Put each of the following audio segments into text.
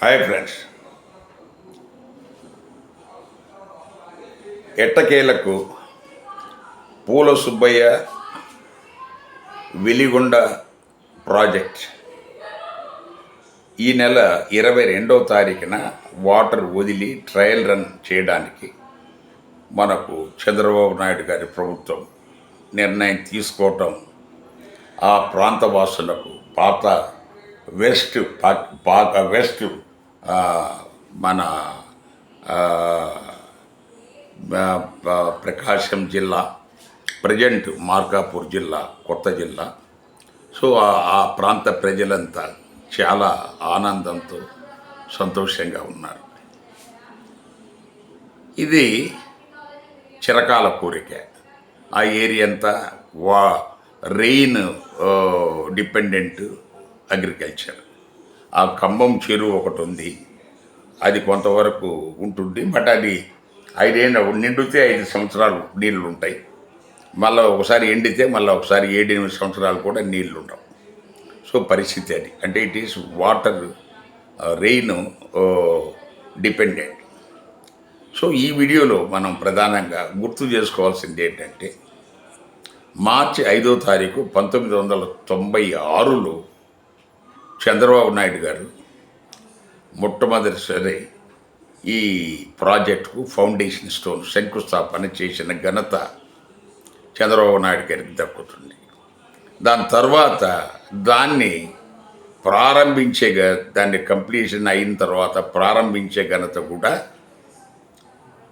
Hi friends. ఎట్టకేలకు పూల Subbaiah Veligonda project ఈ నెల 22వ తారీఖున వాటర్ వదిలి ట్రయల్ రన్ చేయడానికి మనకు చంద్రబాబు నాయుడు గారి ప్రభుత్వం నిర్ణయం తీసుకోవటం ఆ ప్రాంత వాసులకు పాత వెస్ట్ మన ప్రకాశం జిల్లా, ప్రజెంట్ మార్కాపూర్ జిల్లా, కొత్త జిల్లా. సో ఆ ప్రాంత ప్రజలంతా చాలా ఆనందంతో సంతోషంగా ఉన్నారు. ఇది చిరకాల కోరిక. ఆ ఏరియా అంతా రెయిన్ డిపెండెంట్ అగ్రికల్చర్. ఆ ఖమ్మం చెరువు ఒకటి ఉంది, అది కొంతవరకు ఉంటుంది. బట్ అది 5 ఏళ్ళు నిండితే 5 సంవత్సరాలు నీళ్ళు ఉంటాయి. మళ్ళీ ఒకసారి ఎండితే మళ్ళీ ఒకసారి 7-8 సంవత్సరాలు కూడా నీళ్ళు ఉండవు. సో పరిస్థితి అది. అంటే it is water rain dependent. So ఈ వీడియోలో మనం ప్రధానంగా గుర్తు చేసుకోవాల్సింది ఏంటంటే, మార్చి 5వ తారీఖు 1996లో చంద్రబాబు నాయుడు గారు మొట్టమొదటిసారి ఈ ప్రాజెక్టుకు ఫౌండేషన్ స్టోన్ శంకుస్థాపన చేసిన ఘనత చంద్రబాబు నాయుడు గారికి దక్కుతుంది. దాని తర్వాత దాన్ని దాన్ని కంప్లీషన్ అయిన తర్వాత ప్రారంభించే ఘనత కూడా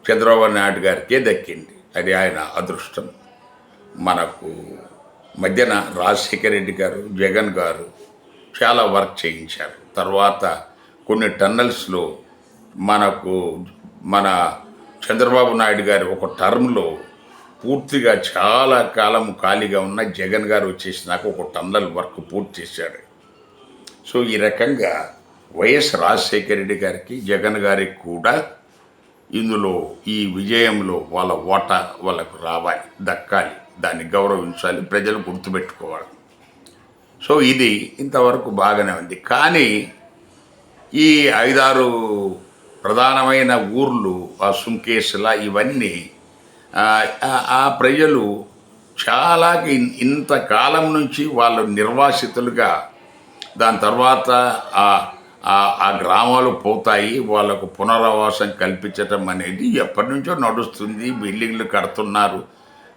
చంద్రబాబు నాయుడు గారికే దక్కింది. అది ఆయన అదృష్టం. మనకు మధ్యన రాజశేఖర రెడ్డి గారు, జగన్ గారు చాలా వర్క్ చేయించారు. తర్వాత కొన్ని టన్నల్స్లో మన చంద్రబాబు నాయుడు గారు ఒక టర్మ్లో పూర్తిగా చాలా కాలం ఖాళీగా ఉన్న జగన్ గారు వచ్చేసినాక ఒక టన్నల్ వర్క్ పూర్తి చేశాడు. సో ఈ రకంగా వైఎస్ రాజశేఖర రెడ్డి గారికి, జగన్ గారికి కూడా ఇందులో ఈ విజయంలో వాళ్ళ ఓటా వాళ్ళకు రావాలి, దక్కాలి, దాన్ని గౌరవించాలి, ప్రజలు గుర్తుపెట్టుకోవాలి. సో ఇది ఇంతవరకు బాగానే ఉంది. కానీ ఈ 5-6 ప్రధానమైన ఊర్లు, ఆ సుంకేసుల ఇవన్నీ ఆ ప్రజలు చాలా ఇంతకాలం నుంచి వాళ్ళు నిర్వాసితులుగా, దాని తర్వాత ఆ గ్రామాలు పోతాయి, వాళ్ళకు పునరావాసం కల్పించటం అనేది ఎప్పటి నుంచో నడుస్తుంది. బిల్డింగ్లు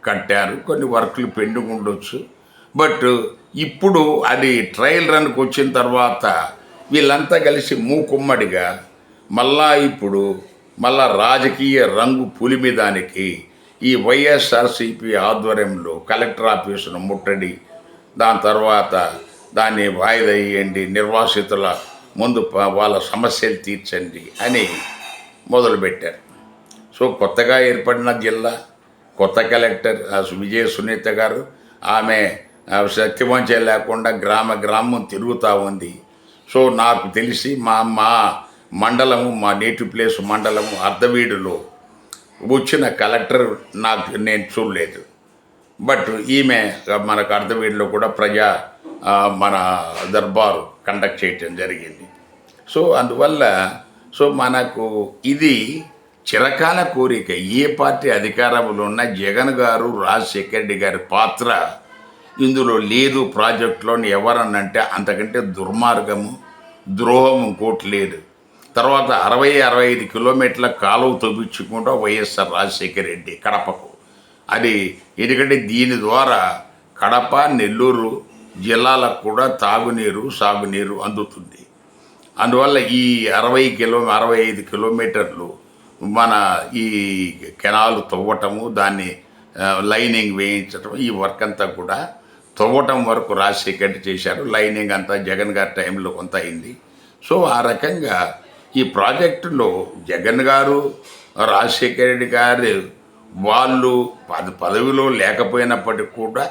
కట్టారు, కొన్ని వర్క్లు పెండింగ్ ఉండొచ్చు. బట్ ఇప్పుడు అది ట్రయల్ రన్కి వచ్చిన తర్వాత వీళ్ళంతా కలిసి మూకుమ్మడిగా మళ్ళా రాజకీయ రంగు పులిమిదానికి ఈ వైఎస్ఆర్సీపీ ఆధ్వర్యంలో కలెక్టర్ ఆఫీసును ముట్టడి, దాని తర్వాత దాన్ని వాయిదా వేయండి, నిర్వాసితుల ముందు వాళ్ళ సమస్యలు తీర్చండి అని మొదలుపెట్టారు. సో కొత్తగా ఏర్పడిన జిల్లా, కొత్త కలెక్టర్ విజయ సునీత గారు, ఆమె సత్యవంచం లేకుండా గ్రామం తిరుగుతూ ఉంది. సో నాకు తెలిసి మా మండలము, మా నేటివ్ ప్లేస్ మండలము అర్ధవీడులో వచ్చిన కలెక్టర్ నేను చూడలేదు. బట్ ఈమె మనకు అర్ధవీడులో కూడా మన దర్బారు కండక్ట్ చేయటం జరిగింది. సో అందువల్ల మనకు ఇది చిరకాల కోరిక. ఏ పార్టీ అధికారంలో ఉన్న జగన్ గారు, రాజశేఖర రెడ్డి గారి పాత్ర ఇందులో లేదు. ప్రాజెక్టులోని ఎవరన్నంటే అంతకంటే దుర్మార్గము, ద్రోహం ఇంకోటి లేదు. తర్వాత 60-65 కిలోమీటర్ల కాలువ తవ్వించుకుంటూ వైఎస్ఆర్ రాజశేఖర రెడ్డి కడపకు, అది ఎందుకంటే దీని ద్వారా కడప, నెల్లూరు జిల్లాలకు కూడా తాగునీరు, సాగునీరు అందుతుంది. అందువల్ల ఈ 65 కిలోమీటర్లు మన ఈ కెనాలు తవ్వటము, దాన్ని లైనింగ్ వేయించటం, ఈ వర్క్ అంతా కూడా తవ్వటం వరకు రాజశేఖర్ రెడ్డి చేశారు. లైనింగ్ అంతా జగన్ గారి టైంలో కొంత అయింది. సో ఆ రకంగా ఈ ప్రాజెక్టులో జగన్ గారు, రాజశేఖర రెడ్డి గారు వాళ్ళు పదవిలో లేకపోయినప్పటికీ కూడా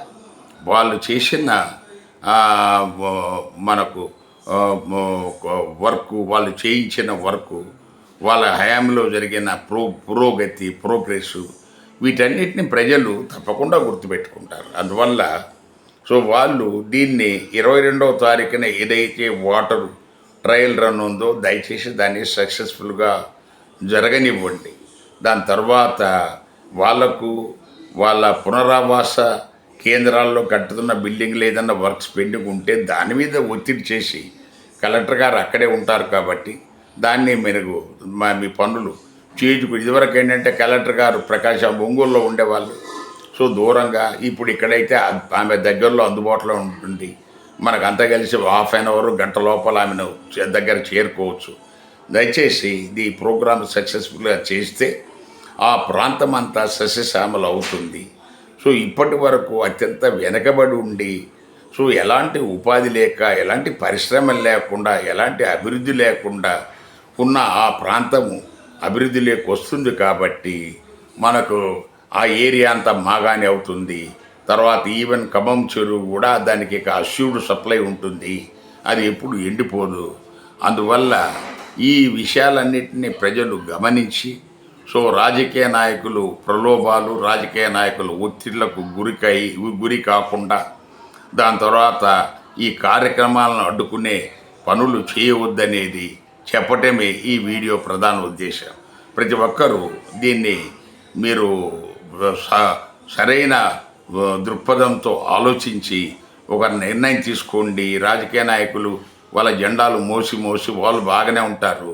వాళ్ళు చేసిన మనకు వర్క్, వాళ్ళు చేయించిన వర్క్, వాళ్ళ హయాంలో జరిగిన ప్రోగ్రెస్, వీటన్నిటిని ప్రజలు తప్పకుండా గుర్తుపెట్టుకుంటారు. అందువల్ల వాళ్ళు దీన్ని 22వ తారీఖున ఏదైతే వాటర్ ట్రయల్ రన్ ఉందో దయచేసి దాన్ని సక్సెస్ఫుల్గా జరగనివ్వండి. దాని తర్వాత వాళ్ళకు వాళ్ళ పునరావాస కేంద్రాల్లో కట్టుతున్న బిల్డింగ్లు ఏదన్నా వర్క్స్ పెండింగ్ ఉంటే దాని మీద ఒత్తిడి చేసి కలెక్టర్ గారు అక్కడే ఉంటారు కాబట్టి దాన్ని మెరుగు మీ పనులు చేయించుకు. ఇదివరకు ఏంటంటే కలెక్టర్ గారు ప్రకాశం ఒంగోలులో ఉండేవాళ్ళు. సో దూరంగా ఇప్పుడు ఇక్కడైతే ఆమె దగ్గరలో అందుబాటులో ఉంటుంది. మనకంతా కలిసి హాఫ్ అన్ అవర్ గంట లోపల ఆమెను దగ్గర చేరుకోవచ్చు. దయచేసి ఈ ప్రోగ్రామ్ సక్సెస్ఫుల్గా చేస్తే ఆ ప్రాంతం అంతా సస్యశ్యామలు అవుతుంది. సో ఇప్పటి వరకు అత్యంత వెనకబడి ఉండి సో ఎలాంటి ఉపాధి లేక ఎలాంటి పరిశ్రమలు లేకుండా ఎలాంటి అభివృద్ధి లేకుండా ఉన్న ఆ ప్రాంతము అభివృద్ధిలోకి వస్తుంది కాబట్టి మనకు ఆ ఏరియా అంతా మాగానే అవుతుంది. తర్వాత ఈవెన్ ఖమ్మం చెరువు కూడా దానికి ఇక అష్యూర్డ్ సప్లై ఉంటుంది, అది ఎప్పుడు ఎండిపోదు. అందువల్ల ఈ విషయాలన్నింటినీ ప్రజలు గమనించి సో రాజకీయ నాయకులు ప్రలోభాలు రాజకీయ నాయకులు ఒత్తిళ్లకు గురి కాకుండా దాని తర్వాత ఈ కార్యక్రమాలను అడ్డుకునే పనులు చేయవద్దనేది చెప్పటమే ఈ వీడియో ప్రధాన ఉద్దేశం. ప్రతి ఒక్కరూ దీన్ని మీరు సరైన దృక్పథంతో ఆలోచించి ఒక నిర్ణయం తీసుకోండి. రాజకీయ నాయకులు వాళ్ళ జెండాలు మోసి వాళ్ళు బాగానే ఉంటారు,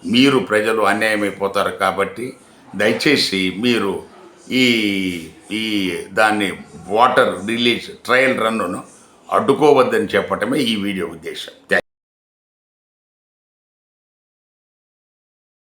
మీరు ప్రజలు అన్యాయమైపోతారు. కాబట్టి దయచేసి మీరు ఈ దాన్ని వాటర్ రిలీజ్ ట్రయల్ రన్ను అడ్డుకోవద్దని చెప్పటమే ఈ వీడియో ఉద్దేశం.